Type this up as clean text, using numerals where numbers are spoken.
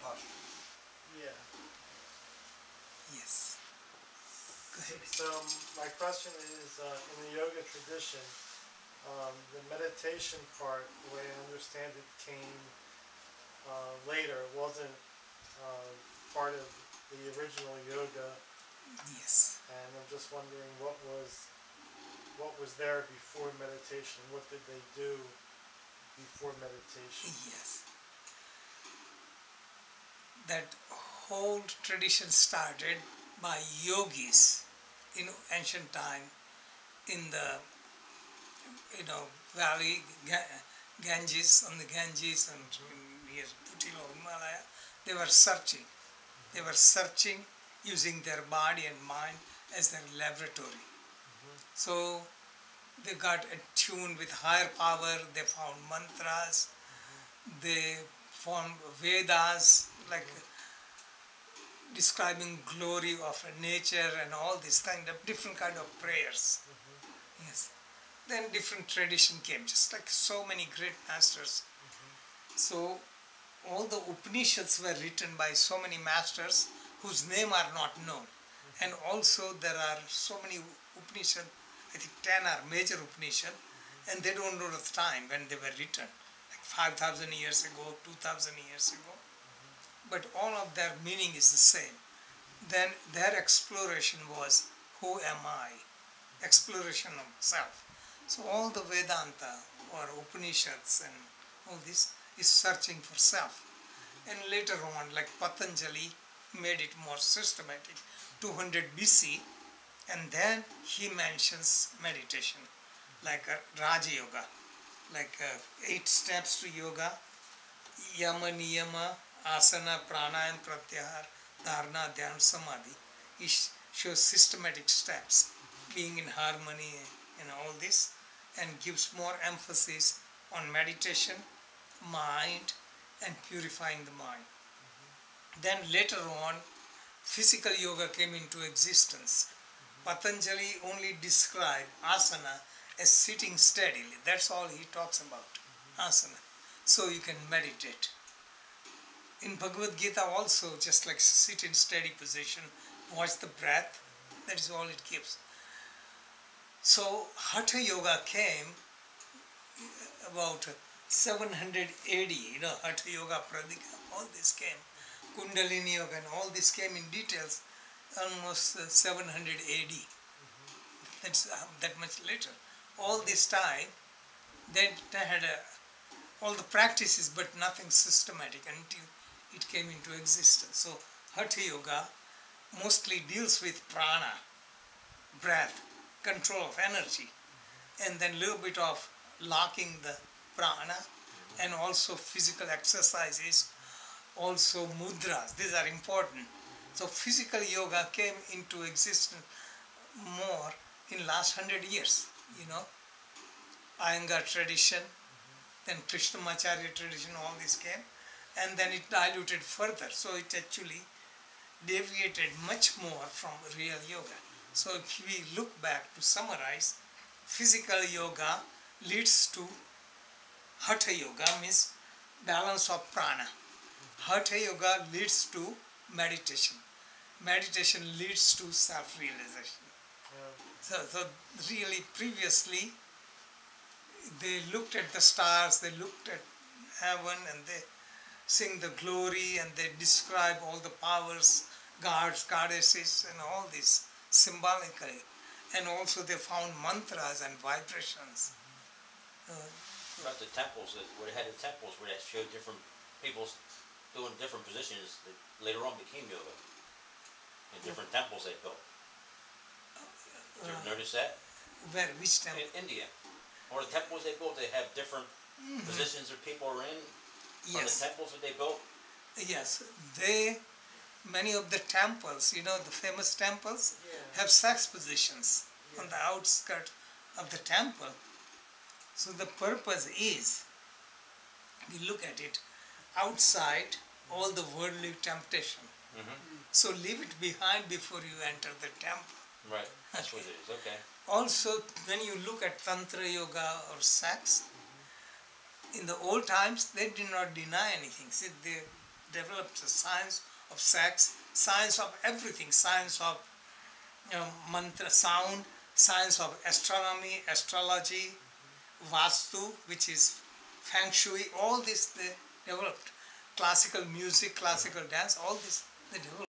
posture. Yeah. Yes. Go ahead. So my question is, in the yoga tradition, the meditation part, the way I understand it, came later. It wasn't part of the original yoga, Yes. and I'm just wondering what was there before meditation. What did they do before meditation? Yes. That whole tradition started by yogis in ancient time in the valley Ganges, on the Ganges and near Putilo, Himalaya. They were searching. They were searching using their body and mind as their laboratory. So they got attuned with higher power. They found mantras. They found Vedas, like describing glory of nature and all this kind of different kind of prayers. Yes. Then different tradition came, just like so many great masters. So all the Upanishads were written by so many masters whose name are not known. And also there are so many Upanishads, I think 10 are major Upanishads, and they don't know the time when they were written, like 5,000 years ago, 2,000 years ago. But all of their meaning is the same. Then their exploration was, who am I? Exploration of self. So all the Vedanta or Upanishads and all this is searching for self. And later on, like Patanjali made it more systematic, 200 BC, and then he mentions meditation, like Raja Yoga, like 8 steps to yoga, Yama, Niyama, Asana, Pranayam, Pratyahar, Dharana, Dhyana, Samadhi. He shows systematic steps, being in harmony and all this, and gives more emphasis on meditation, mind, and purifying the mind. Then later on, physical yoga came into existence. Patanjali only described asana as sitting steadily. That's all he talks about, asana. So you can meditate. In Bhagavad Gita also, just like sit in steady position, watch the breath, that is all it gives. So Hatha Yoga came about 700 AD, Hatha Yoga, Pradika, all this came. Kundalini Yoga and all this came in details almost 700 AD. That's that much later. All this time, they had all the practices but nothing systematic until it came into existence. So Hatha Yoga mostly deals with prana, breath, control of energy, and then a little bit of locking the prana, and also physical exercises, also mudras. These are important. So physical yoga came into existence more in last 100 years, Iyengar tradition, then Krishnamacharya tradition, all this came, and then it diluted further. So it actually deviated much more from real yoga. So if we look back to summarize, physical yoga leads to Hatha Yoga, means balance of prana. Hatha Yoga leads to meditation. Meditation leads to self-realization. So really previously, they looked at the stars, they looked at heaven, and they sing the glory, and they describe all the powers, gods, goddesses, and all this symbolically. And also they found mantras and vibrations. About the temples, where they had the temples where they showed different people doing different positions that later on became yoga. In different temples they built. Did you ever notice that? Where? Which temple? In India. Or the temples they built, they have different positions that people are in. Yes. On the temples that they built. Yes. Many of the temples, the famous temples, have sex positions on the outskirts of the temple. So the purpose is, we look at it, outside all the worldly temptation. So leave it behind before you enter the temple. Right, that's what it is, okay. Also, when you look at Tantra Yoga or sex, in the old times, they did not deny anything. See, developed the science of sex, science of everything, science of mantra sound, science of astronomy, astrology, vastu, which is feng shui, all this they developed. Classical music, classical dance, all this they developed.